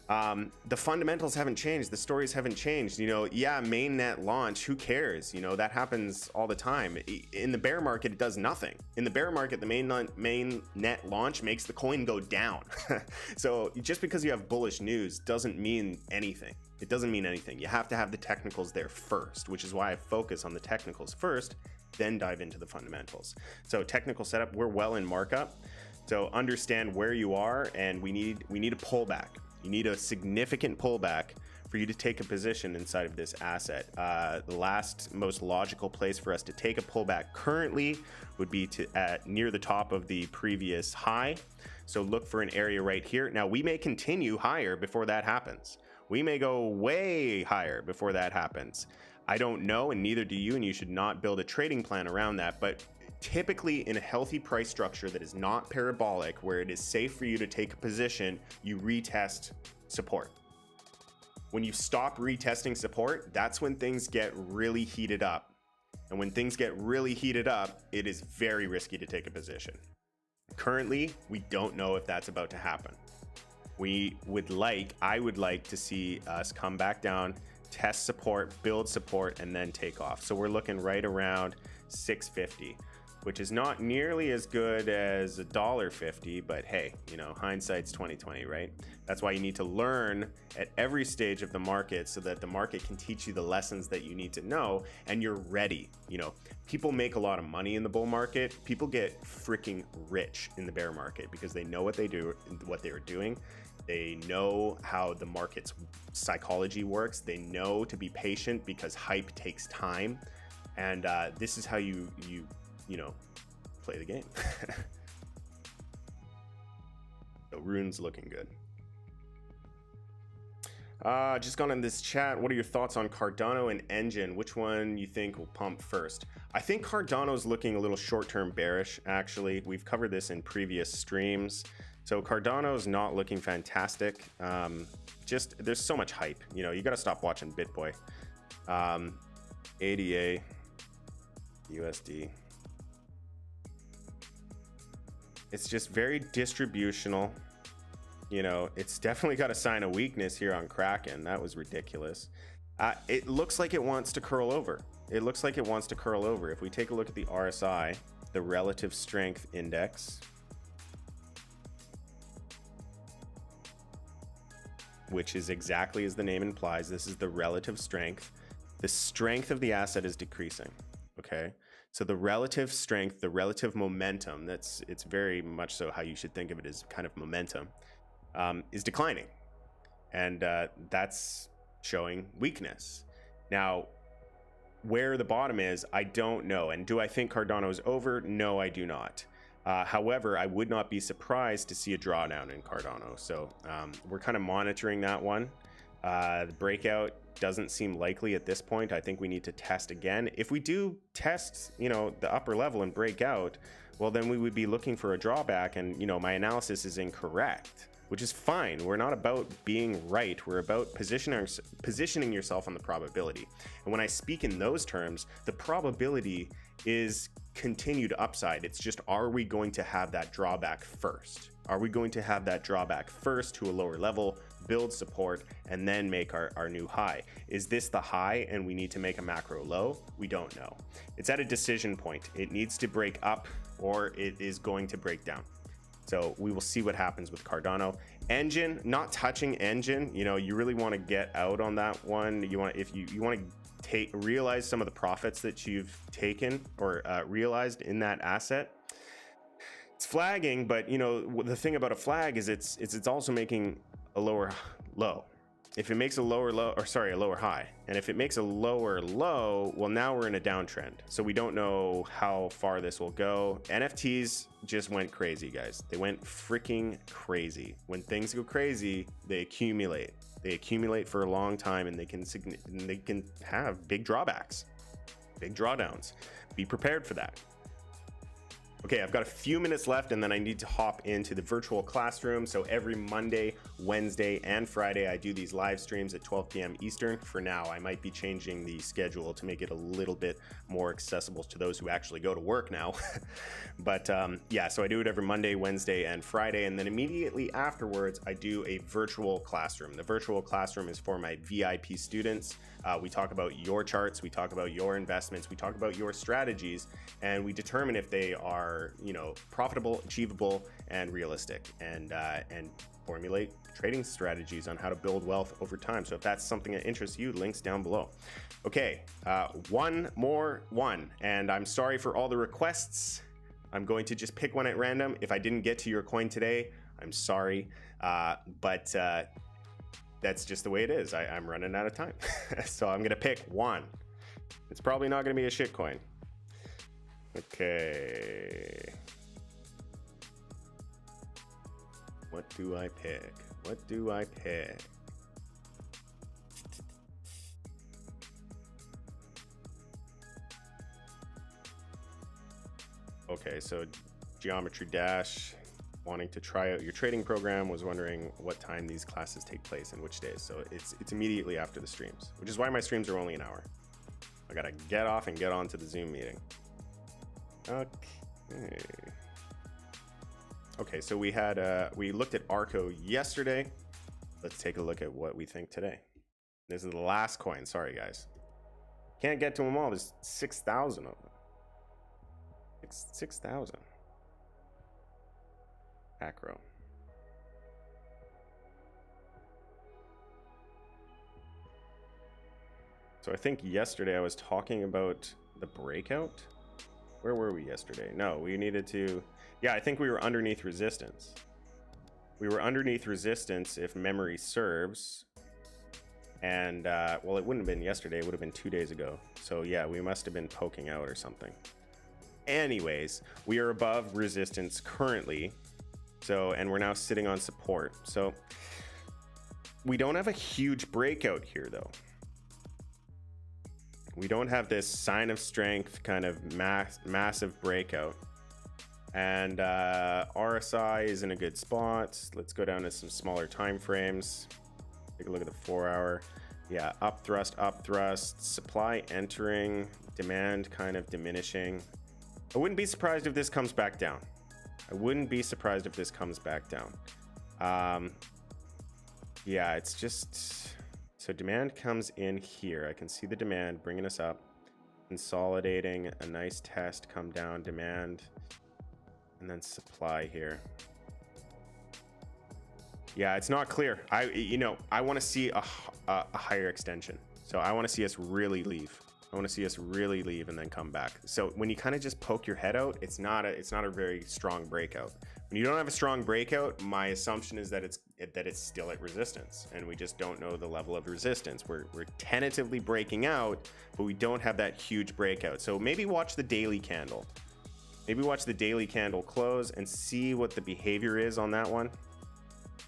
[SPEAKER 2] The fundamentals haven't changed. The stories haven't changed. Yeah, mainnet launch, who cares? That happens all the time. In the bear market, it does nothing. In the bear market, the mainnet launch makes the coin go down. So just because you have bullish news doesn't mean anything. It doesn't mean anything. You have to have the technicals there first, which is why I focus on the technicals first, then dive into the fundamentals. So technical setup, we're well in markup. So understand where you are, and we need a pullback. You need a significant pullback for you to take a position inside of this asset. The last most logical place for us to take a pullback currently would be near the top of the previous high. So look for an area right here. Now we may continue higher before that happens. We may go way higher before that happens. I don't know, and neither do you, and you should not build a trading plan around that. But typically in a healthy price structure that is not parabolic, where it is safe for you to take a position, you retest support. When you stop retesting support, that's when things get really heated up. And when things get really heated up, it is very risky to take a position. Currently, we don't know if that's about to happen. I would like to see us come back down, test support, build support, and then take off. So we're looking right around 650. which is not nearly as good as $1.50, but hey, you know, hindsight's 2020, right? That's why you need to learn at every stage of the market so that the market can teach you the lessons that you need to know and you're ready. You know, people make a lot of money in the bull market. People get freaking rich in the bear market because they know what they do, what they're doing. They know how the market's psychology works. They know to be patient because hype takes time. And this is how you know, play the game. So Rune's looking good. Just gone in this chat. What are your thoughts on Cardano and Engine? Which one you think will pump first? I think Cardano's looking a little short-term bearish, actually. We've covered this in previous streams. So Cardano's not looking fantastic. Just, there's so much hype. You know, you got to stop watching BitBoy. ADA, USD. It's just very distributional. You know, it's definitely got a sign of weakness here on Kraken. That was ridiculous. It looks like it wants to curl over. It looks like it wants to curl over. If we take a look at the RSI, the relative strength index, which is exactly as the name implies, this is the relative strength. The strength of the asset is decreasing, okay? So the relative strength, the relative momentum, it's very much so how you should think of it as kind of momentum, is declining. And that's showing weakness. Now, where the bottom is, I don't know. And do I think Cardano is over? No, I do not. However, I would not be surprised to see a drawdown in Cardano. So we're kind of monitoring that one. The breakout doesn't seem likely at this point. I think we need to test again. If we do test, you know, the upper level and break out, well, then we would be looking for a drawback. And, you know, my analysis is incorrect, which is fine. We're not about being right. We're about positioning yourself on the probability. And when I speak in those terms, the probability is continued upside. It's just, are we going to have that drawback first? Are we going to have that drawback first to a lower level, build support, and then make our new high? Is this the high and we need to make a macro low? We don't know. It's at a decision point. It needs to break up or it is going to break down. So we will see what happens with Cardano. Engine, not touching Engine. You know, you really want to get out on that one. You want, if you want to realize some of the profits that you've taken or realized in that asset. It's flagging, but you know, the thing about a flag is it's also making a lower low. If it makes a lower low, or sorry, a lower high, and if it makes a lower low, well, now we're in a downtrend. So we don't know how far this will go. NFTs just went crazy, guys. They went freaking crazy. When things go crazy, they accumulate. They accumulate for a long time, and they can have big drawbacks, big drawdowns. Be prepared for that. Okay, I've got a few minutes left and then I need to hop into the virtual classroom. So every Monday, Wednesday, and Friday, I do these live streams at 12 p.m. Eastern. For now, I might be changing the schedule to make it a little bit more accessible to those who actually go to work now. But yeah, so I do it every Monday, Wednesday, and Friday. And then immediately afterwards, I do a virtual classroom. The virtual classroom is for my VIP students. We talk about your charts, we talk about your investments, we talk about your strategies, and we determine if they are, you know, profitable, achievable, and realistic, and formulate trading strategies on how to build wealth over time. So if that's something that interests you, links down below. Okay, one more one, and I'm sorry for all the requests. I'm going to just pick one at random. If I didn't get to your coin today, I'm sorry, but that's just the way it is. I'm running out of time. So I'm gonna pick one. It's probably not gonna be a shit coin. Okay. What do I pick? What do I pick? Okay, so Geometry Dash, wanting to try out your trading program, was wondering what time these classes take place and which days. So it's immediately after the streams, which is why my streams are only an hour. I gotta get off and get on to the Zoom meeting. Okay, so we looked at Acro yesterday. Let's take a look at what we think today. This is the last coin. Sorry, guys. Can't get to them all. There's 6,000 of them. 6,000. Acro. So I think yesterday I was talking about the breakout. Where were we yesterday? No, we needed to, yeah, I think we were underneath resistance. We were underneath resistance if memory serves. And well, it wouldn't have been yesterday, it would have been 2 days ago. So yeah, we must have been poking out or something. Anyways, we are above resistance currently. So, and we're now sitting on support. So we don't have a huge breakout here though. We don't have this sign of strength kind of massive breakout. And RSI is in a good spot. Let's go down to some smaller time frames. Take a look at the 4 hour. Yeah, up thrust, supply entering, demand kind of diminishing. I wouldn't be surprised if this comes back down. I wouldn't be surprised if this comes back down. Yeah, it's just, so demand comes in here. I can see the demand bringing us up, consolidating, a nice test, come down, demand, and then supply here. Yeah, it's not clear. I want to see a higher extension. So I want to see us really leave. I want to see us really leave and then come back. So when you kind of just poke your head out, it's not a very strong breakout. When you don't have a strong breakout, my assumption is that it's still at resistance, and we just don't know the level of resistance. We're tentatively breaking out, but we don't have that huge breakout. So maybe watch the daily candle. Maybe watch the daily candle close and see what the behavior is on that one.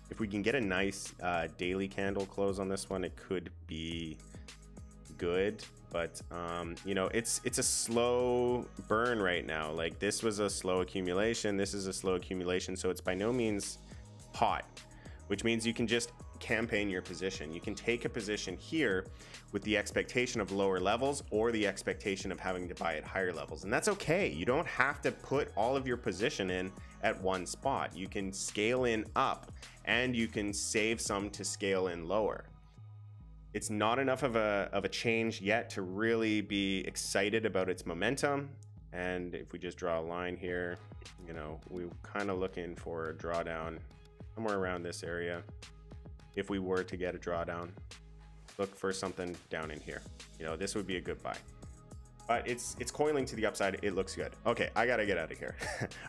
[SPEAKER 2] If we can get a nice daily candle close on this one, it could be good. But you know, it's a slow burn right now. Like, this was a slow accumulation, this is a slow accumulation, so it's by no means hot, which means you can just campaign your position. You can take a position here with the expectation of lower levels or the expectation of having to buy at higher levels, and that's okay. You don't have to put all of your position in at one spot. You can scale in up, and you can save some to scale in lower. It's not enough of a change yet to really be excited about its momentum. And if we just draw a line here, you know, we're kind of looking for a drawdown somewhere around this area. If we were to get a drawdown, look for something down in here. You know, this would be a good buy. But it's coiling to the upside. It looks good. Okay, I gotta get out of here.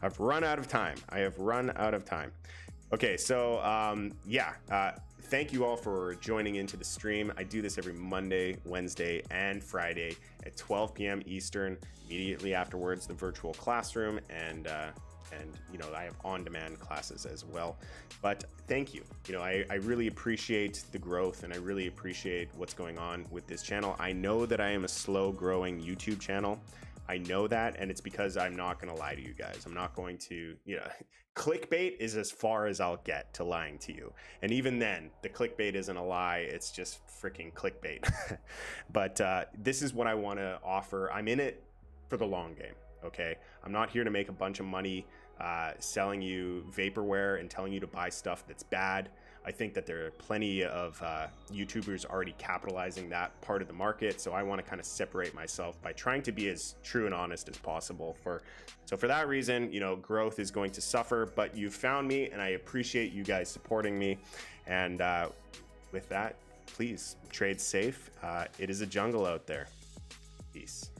[SPEAKER 2] I've run out of time. I have run out of time. Okay, so yeah, thank you all for joining into the stream. I do this every Monday, Wednesday, and Friday at 12 p.m. Eastern. Immediately afterwards, the virtual classroom, and you know, I have on-demand classes as well. But thank you. You know, I really appreciate the growth, and I really appreciate what's going on with this channel. I know that I am a slow-growing YouTube channel. I know that, and it's because I'm not going to lie to you guys. I'm not going to, you know, clickbait is as far as I'll get to lying to you. And even then, the clickbait isn't a lie. It's just freaking clickbait. But this is what I want to offer. I'm in it for the long game. Okay, I'm not here to make a bunch of money selling you vaporware and telling you to buy stuff that's bad. I think that there are plenty of YouTubers already capitalizing that part of the market. So I want to kind of separate myself by trying to be as true and honest as possible. So for that reason, you know, growth is going to suffer, but you found me, and I appreciate you guys supporting me. And with that, please trade safe. It is a jungle out there. Peace.